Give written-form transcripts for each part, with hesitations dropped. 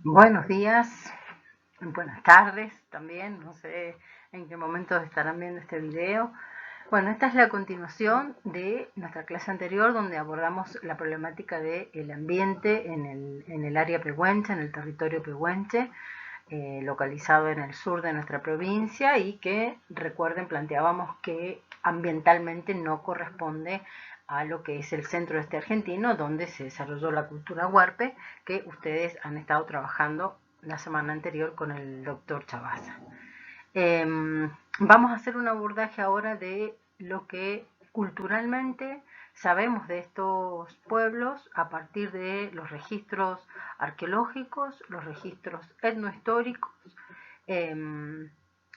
Buenos días, buenas tardes también, no sé en qué momento estarán viendo este video. Bueno, esta es la continuación de nuestra clase anterior donde abordamos la problemática del ambiente en el área pehuenche, en el territorio pehuenche, localizado en el sur de nuestra provincia y que, recuerden, planteábamos que ambientalmente no corresponde a lo que es el centro este argentino, donde se desarrolló la cultura huarpe, que ustedes han estado trabajando la semana anterior con el doctor Chavasa. Vamos a hacer un abordaje ahora de lo que culturalmente sabemos de estos pueblos a partir de los registros arqueológicos, los registros etnohistóricos eh,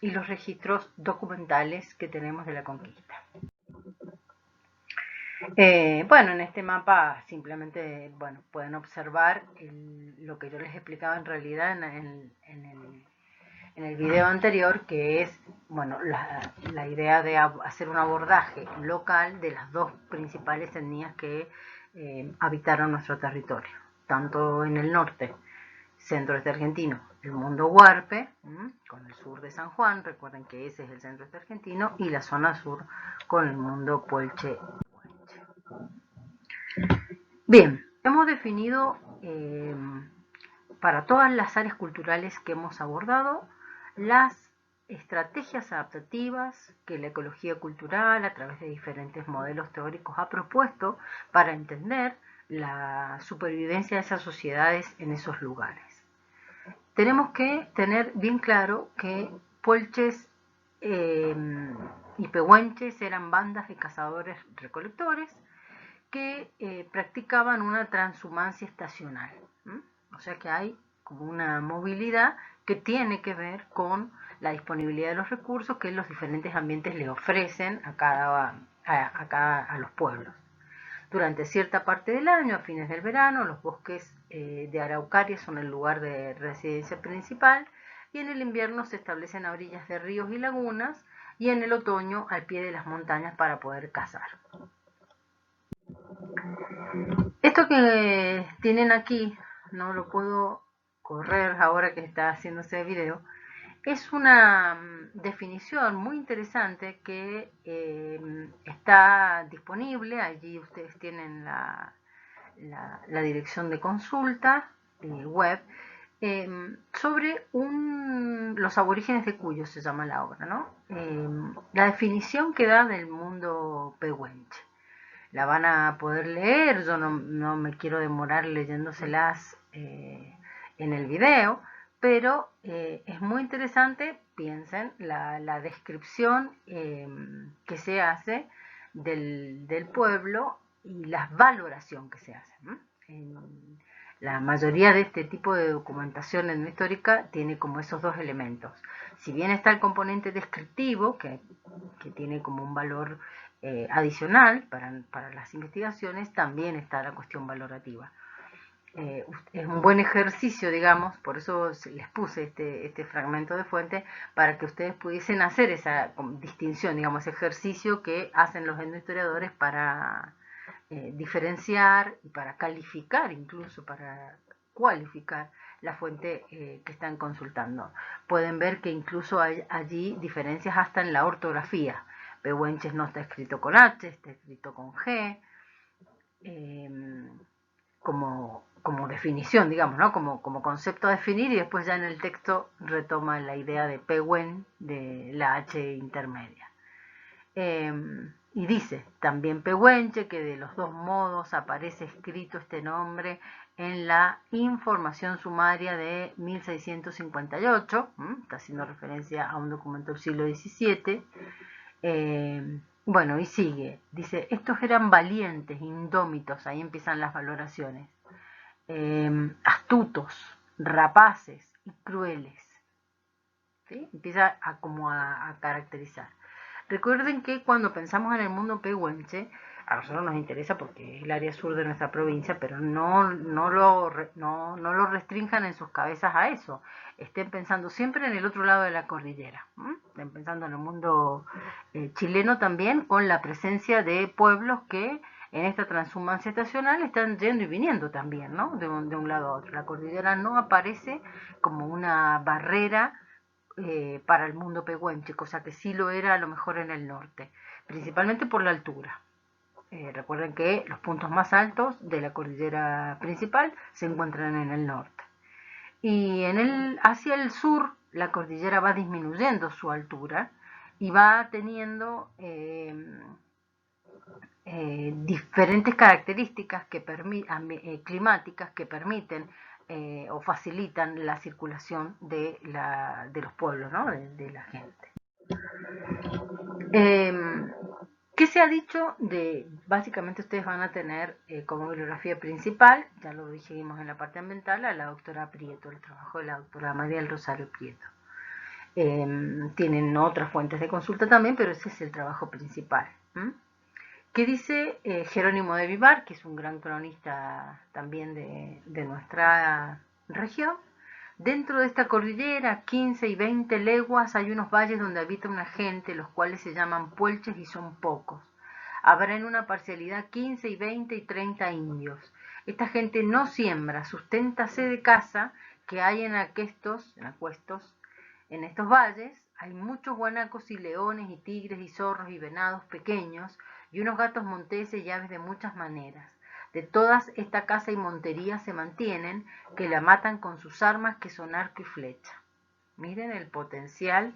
y los registros documentales que tenemos de la conquista. Bueno, en este mapa simplemente pueden observar lo que yo les explicaba en realidad en el video anterior, que es la idea de hacer un abordaje local de las dos principales etnias que habitaron nuestro territorio, tanto en el norte, centro-este argentino, el mundo huarpe, con el sur de San Juan, recuerden que ese es el centro-este argentino, y la zona sur con el mundo puelche. Bien, hemos definido para todas las áreas culturales que hemos abordado las estrategias adaptativas que la ecología cultural a través de diferentes modelos teóricos ha propuesto para entender la supervivencia de esas sociedades en esos lugares. Tenemos que tener bien claro que puelches y pehuenches eran bandas de cazadores recolectores que practicaban una transhumancia estacional. O sea que hay como una movilidad que tiene que ver con la disponibilidad de los recursos que los diferentes ambientes le ofrecen a los pueblos. Durante cierta parte del año, a fines del verano, los bosques de araucaria son el lugar de residencia principal y en el invierno se establecen a orillas de ríos y lagunas y en el otoño al pie de las montañas para poder cazar. Esto que tienen aquí, no lo puedo correr ahora que está haciéndose el video, es una definición muy interesante que está disponible, allí ustedes tienen la dirección de consulta web, sobre los aborígenes de Cuyo, se llama la obra, ¿no? La definición que da del mundo pehuenche. La van a poder leer, yo no me quiero demorar leyéndoselas en el video, pero es muy interesante, piensen, la descripción que se hace del pueblo y la valoración que se hace. La mayoría de este tipo de documentación etnohistórica tiene como esos dos elementos. Si bien está el componente descriptivo, que tiene como un valor adicional para las investigaciones, también está la cuestión valorativa. Es un buen ejercicio, digamos, por eso les puse este fragmento de fuente, para que ustedes pudiesen hacer esa distinción, digamos, ese ejercicio que hacen los etnohistoriadores para diferenciar y para calificar, incluso para cualificar la fuente que están consultando. Pueden ver que incluso hay allí diferencias hasta en la ortografía. Pehuenches no está escrito con H, está escrito con G, como definición, digamos, ¿no? Como concepto a definir, y después ya en el texto retoma la idea de Pehuen, de la H intermedia. Y dice también Pehuenche, que de los dos modos aparece escrito este nombre en la información sumaria de 1658, está haciendo referencia a un documento del siglo XVII. Bueno, y sigue, dice, estos eran valientes, indómitos, ahí empiezan las valoraciones, astutos, rapaces y crueles. ¿Sí? Empieza a caracterizar. Recuerden que cuando pensamos en el mundo pehuenche, a nosotros nos interesa porque es el área sur de nuestra provincia, pero no lo restrinjan en sus cabezas a eso. Estén pensando siempre en el otro lado de la cordillera. Estén pensando en el mundo chileno también, con la presencia de pueblos que en esta transhumancia estacional están yendo y viniendo también, ¿no? De un lado a otro. La cordillera no aparece como una barrera para el mundo pehuenche, cosa que sí lo era a lo mejor en el norte, principalmente por la altura. Recuerden que los puntos más altos de la cordillera principal se encuentran en el norte. Y hacia el sur la cordillera va disminuyendo su altura y va teniendo diferentes características climáticas que permiten o facilitan la circulación de los pueblos, ¿no? de la gente. ¿Qué se ha dicho básicamente ustedes van a tener como bibliografía principal, ya lo dijimos en la parte ambiental, a la doctora Prieto, el trabajo de la doctora María del Rosario Prieto. Tienen otras fuentes de consulta también, pero ese es el trabajo principal. ¿Qué dice Jerónimo de Vivar, que es un gran cronista también de nuestra región? Dentro de esta cordillera, 15 y 20 leguas, hay unos valles donde habita una gente, los cuales se llaman puelches y son pocos. Habrá en una parcialidad 15 y 20 y 30 indios. Esta gente no siembra, susténtase de caza que hay en aquestos, en estos valles. Hay muchos guanacos y leones y tigres y zorros y venados pequeños y unos gatos monteses y aves de muchas maneras. De todas esta caza y montería se mantienen, que la matan con sus armas que son arco y flecha. Miren el potencial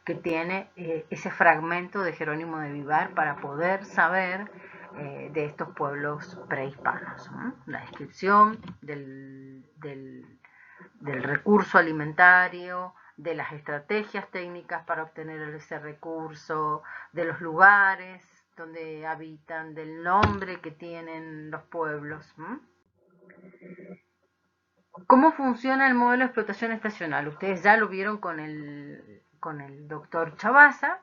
que tiene ese fragmento de Jerónimo de Vivar para poder saber de estos pueblos prehispanos. La descripción del recurso alimentario, de las estrategias técnicas para obtener ese recurso, de los lugares donde habitan, del nombre que tienen los pueblos. ¿Cómo funciona el modelo de explotación estacional? Ustedes ya lo vieron con el doctor Chavasa.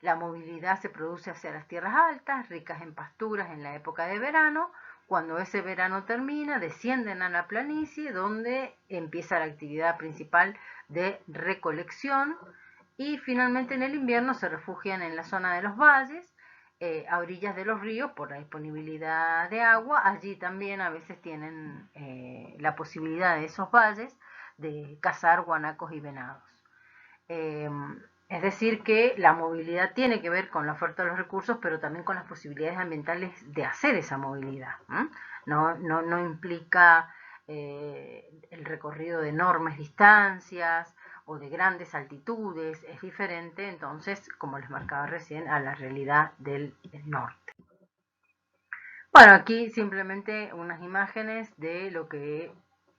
La movilidad se produce hacia las tierras altas, ricas en pasturas en la época de verano. Cuando ese verano termina, descienden a la planicie, donde empieza la actividad principal de recolección, y finalmente en el invierno se refugian en la zona de los valles, a orillas de los ríos, por la disponibilidad de agua. Allí también a veces tienen la posibilidad de esos valles de cazar guanacos y venados. Es decir, que la movilidad tiene que ver con la oferta de los recursos, pero también con las posibilidades ambientales de hacer esa movilidad. No implica el recorrido de enormes distancias o de grandes altitudes, es diferente, entonces, como les marcaba recién, a la realidad del norte. Bueno, aquí simplemente unas imágenes de lo que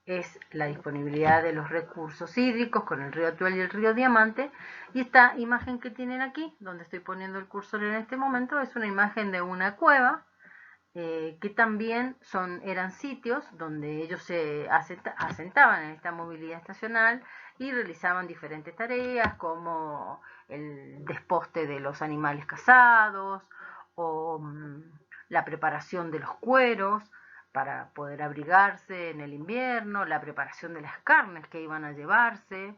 es la disponibilidad de los recursos hídricos con el río Atuel y el río Diamante. Y esta imagen que tienen aquí, donde estoy poniendo el cursor en este momento, es una imagen de una cueva, que también eran sitios donde ellos se asentaban en esta movilidad estacional y realizaban diferentes tareas como el desposte de los animales cazados o la preparación de los cueros para poder abrigarse en el invierno, la preparación de las carnes que iban a llevarse.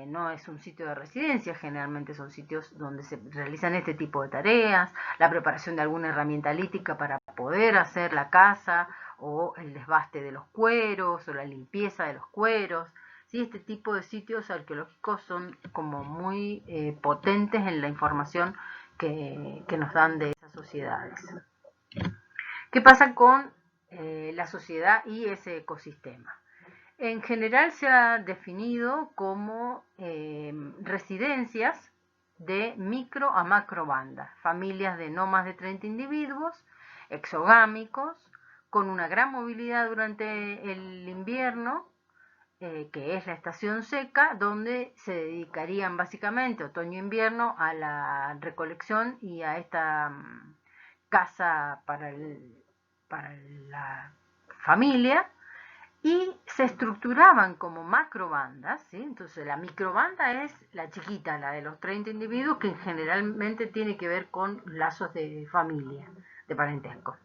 No es un sitio de residencia, generalmente son sitios donde se realizan este tipo de tareas, la preparación de alguna herramienta lítica para poder hacer la caza o el desbaste de los cueros o la limpieza de los cueros. ¿Sí? Este tipo de sitios arqueológicos son como muy potentes en la información que nos dan de esas sociedades. ¿Qué pasa con la sociedad y ese ecosistema? En general se ha definido como residencias de micro a macro bandas, familias de no más de 30 individuos, exogámicos, con una gran movilidad durante el invierno, que es la estación seca, donde se dedicarían básicamente otoño-invierno a la recolección y a esta caza para la familia, y se estructuraban como macrobandas, ¿sí? Entonces la microbanda es la chiquita, la de los 30 individuos, que generalmente tiene que ver con lazos de familia, de parentesco.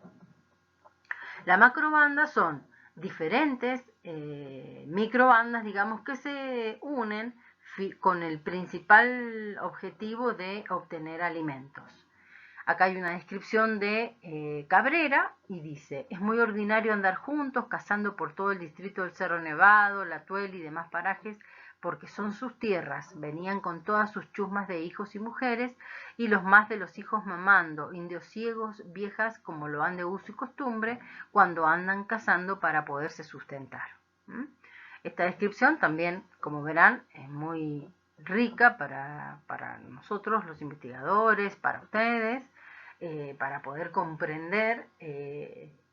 La macrobanda son diferentes microbandas, digamos, que se unen con el principal objetivo de obtener alimentos. Acá hay una descripción de Cabrera y dice: es muy ordinario andar juntos, cazando por todo el distrito del Cerro Nevado, La Tuel y demás parajes, porque son sus tierras. Venían con todas sus chusmas de hijos y mujeres, y los más de los hijos mamando, indios ciegos, viejas, como lo han de uso y costumbre, cuando andan cazando para poderse sustentar. ¿Mm? Esta descripción también, como verán, es muy rica para nosotros, los investigadores, para ustedes, para poder comprender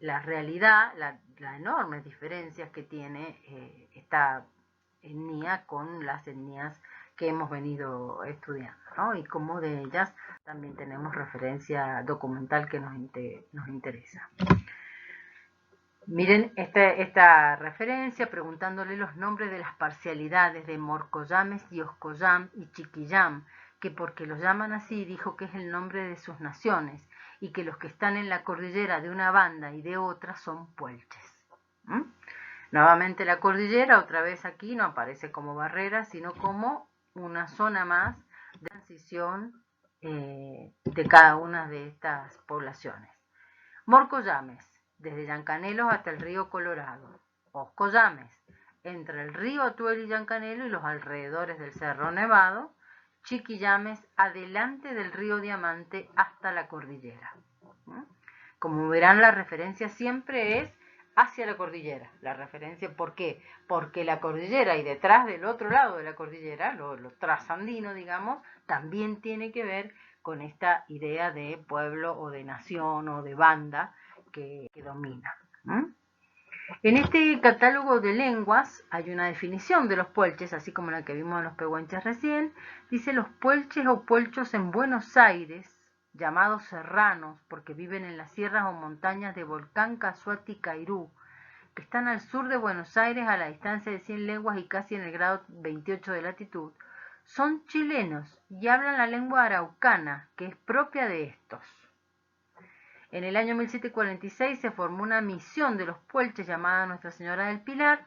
la realidad, las enormes diferencias que tiene esta etnia con las etnias que hemos venido estudiando, ¿no? Y cómo de ellas también tenemos referencia documental que nos interesa. Miren esta referencia preguntándole los nombres de las parcialidades de Morcoyames, Dioscoyam y Chiquillam, que porque los llaman así dijo que es el nombre de sus naciones, y que los que están en la cordillera de una banda y de otra son puelches. ¿Mm? Nuevamente la cordillera, otra vez aquí, no aparece como barrera, sino como una zona más de transición de cada una de estas poblaciones. Morcoyames, desde Yancanelos hasta el río Colorado. Oscoyames, entre el río Atuel y Yancanelo y los alrededores del Cerro Nevado. Chiquillames, adelante del río Diamante hasta la cordillera. Como verán, la referencia siempre es hacia la cordillera. La referencia, ¿por qué? Porque la cordillera y detrás del otro lado de la cordillera, lo trasandino, digamos, también tiene que ver con esta idea de pueblo o de nación o de banda que domina. En este catálogo de lenguas hay una definición de los puelches, así como la que vimos en los pehuenches recién. Dice: los puelches o puelchos en Buenos Aires, llamados serranos porque viven en las sierras o montañas de Volcán, Casuati y Cairú, que están al sur de Buenos Aires a la distancia de 100 leguas y casi en el grado 28 de latitud, son chilenos y hablan la lengua araucana, que es propia de estos. En el año 1746 se formó una misión de los puelches llamada Nuestra Señora del Pilar,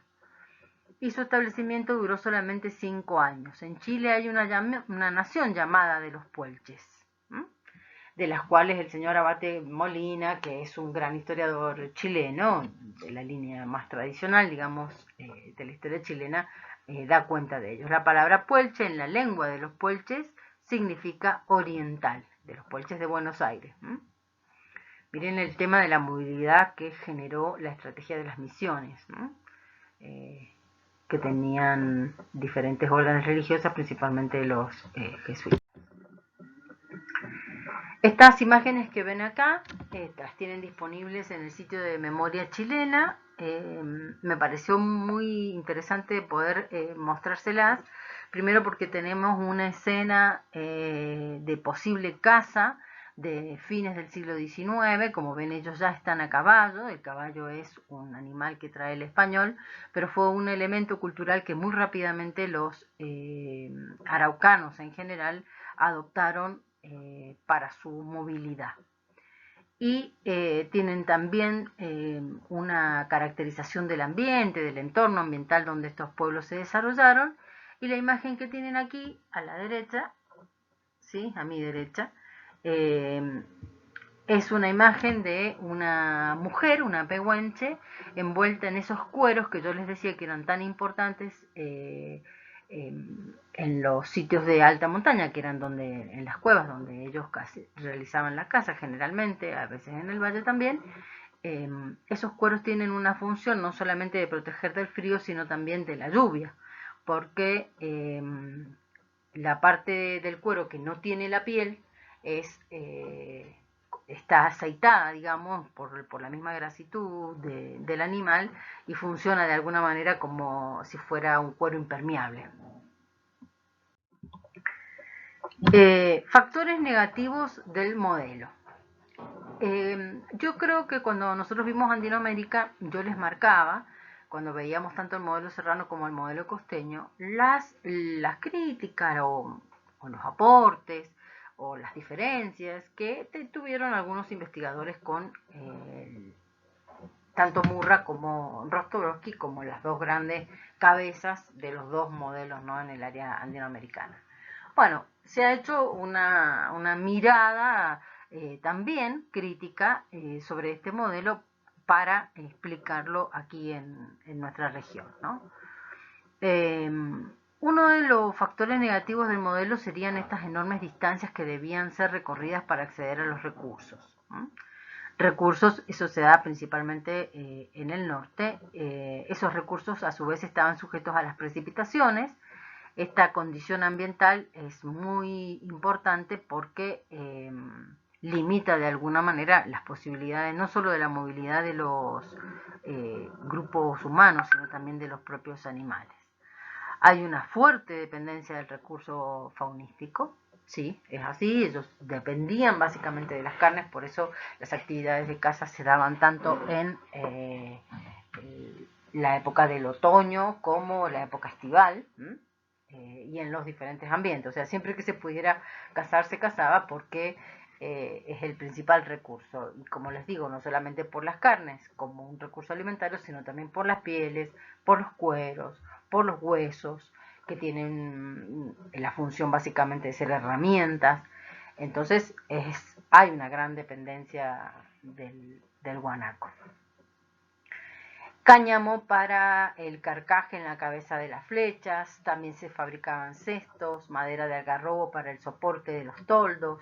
y su establecimiento duró solamente 5 años. En Chile hay una nación llamada de los puelches, de las cuales el señor Abate Molina, que es un gran historiador chileno, de la línea más tradicional, digamos, de la historia chilena, da cuenta de ellos. La palabra puelche en la lengua de los puelches significa oriental, de los puelches de Buenos Aires. Miren el tema de la movilidad que generó la estrategia de las misiones, ¿no? Que tenían diferentes órdenes religiosas, principalmente los jesuitas. Estas imágenes que ven acá las tienen disponibles en el sitio de Memoria Chilena. Me pareció muy interesante poder mostrárselas, primero porque tenemos una escena de posible caza de fines del siglo XIX. Como ven, ellos ya están a caballo. El caballo es un animal que trae el español, pero fue un elemento cultural que muy rápidamente los araucanos en general adoptaron para su movilidad. Y tienen también una caracterización del ambiente, del entorno ambiental donde estos pueblos se desarrollaron. Y la imagen que tienen aquí a la derecha, ¿sí? A mi derecha, es una imagen de una mujer, una pehuenche, envuelta en esos cueros que yo les decía que eran tan importantes en los sitios de alta montaña, que eran donde, en las cuevas donde ellos casi realizaban la caza generalmente, a veces en el valle también. Esos cueros tienen una función no solamente de proteger del frío, sino también de la lluvia, porque la parte del cuero que no tiene la piel está aceitada, digamos, por la misma grasitud del animal, y funciona de alguna manera como si fuera un cuero impermeable. Factores negativos del modelo. Yo creo que cuando nosotros vimos Andinoamérica, yo les marcaba, cuando veíamos tanto el modelo serrano como el modelo costeño, las críticas o los aportes o las diferencias que tuvieron algunos investigadores con tanto Murra como Rostowski, como las dos grandes cabezas de los dos modelos, ¿no?, en el área andinoamericana. Bueno, se ha hecho una mirada también crítica sobre este modelo para explicarlo aquí en nuestra región, ¿no? Uno de los factores negativos del modelo serían estas enormes distancias que debían ser recorridas para acceder a los recursos, ¿no? Recursos, eso se da principalmente en el norte. Esos recursos a su vez estaban sujetos a las precipitaciones. Esta condición ambiental es muy importante porque limita de alguna manera las posibilidades no solo de la movilidad de los grupos humanos, sino también de los propios animales. Hay una fuerte dependencia del recurso faunístico, sí, es así, ellos dependían básicamente de las carnes, por eso las actividades de caza se daban tanto en la época del otoño como la época estival, y en los diferentes ambientes. O sea, siempre que se pudiera cazar, se cazaba porque es el principal recurso. Y como les digo, no solamente por las carnes como un recurso alimentario, sino también por las pieles, por los cueros, por los huesos, que tienen la función básicamente de ser herramientas. Entonces hay una gran dependencia del guanaco. Cáñamo para el carcaje en la cabeza de las flechas, también se fabricaban cestos, madera de algarrobo para el soporte de los toldos.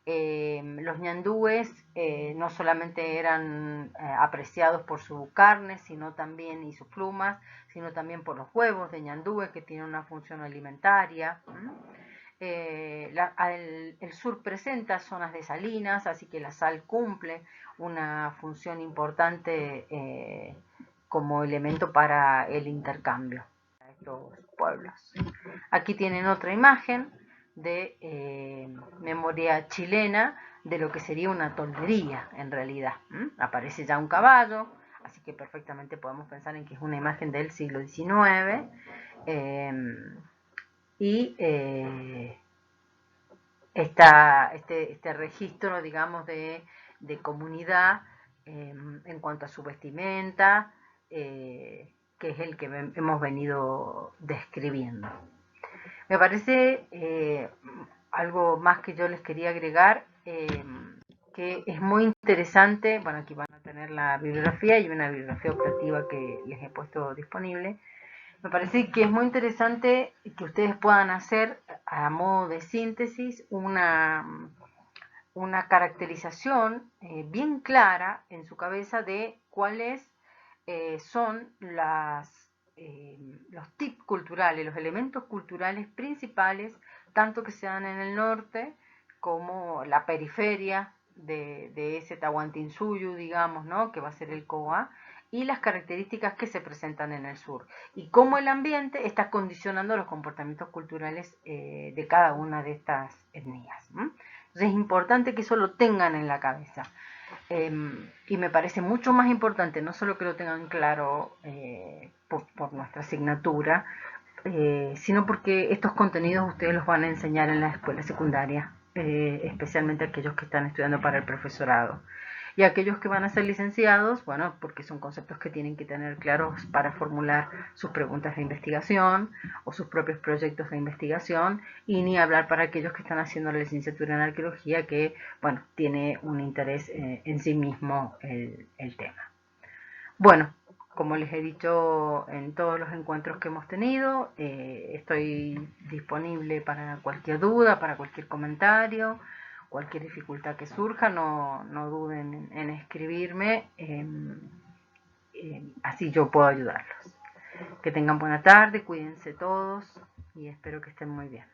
Los ñandúes no solamente eran apreciados por su carne, sino también y sus plumas, sino también por los huevos de ñandúes que tienen una función alimentaria. El sur presenta zonas de salinas, así que la sal cumple una función importante como elemento para el intercambio de estos pueblos. Aquí tienen otra imagen de memoria chilena de lo que sería una toldería en realidad. Aparece ya un caballo, así que perfectamente podemos pensar en que es una imagen del siglo XIX. Y este registro, digamos, de comunidad en cuanto a su vestimenta, que es el que hemos venido describiendo. Me parece algo más que yo les quería agregar, que es muy interesante. Bueno, aquí van a tener la bibliografía y una bibliografía optativa que les he puesto disponible. Me parece que es muy interesante que ustedes puedan hacer a modo de síntesis una caracterización bien clara en su cabeza de cuáles son los tips culturales, los elementos culturales principales, tanto que se dan en el norte como la periferia de ese Tahuantinsuyo, digamos, ¿no? Que va a ser el Coa, y las características que se presentan en el sur, y cómo el ambiente está condicionando los comportamientos culturales de cada una de estas etnias. Entonces es importante que eso lo tengan en la cabeza. Y me parece mucho más importante, no solo que lo tengan claro por nuestra asignatura, sino porque estos contenidos ustedes los van a enseñar en la escuela secundaria, especialmente aquellos que están estudiando para el profesorado. Y aquellos que van a ser licenciados, bueno, porque son conceptos que tienen que tener claros para formular sus preguntas de investigación o sus propios proyectos de investigación, y ni hablar para aquellos que están haciendo la licenciatura en arqueología, que, bueno, tiene un interés en sí mismo el tema. Bueno, como les he dicho en todos los encuentros que hemos tenido, estoy disponible para cualquier duda, para cualquier comentario, cualquier dificultad que surja, no duden en escribirme, así yo puedo ayudarlos. Que tengan buena tarde, cuídense todos y espero que estén muy bien.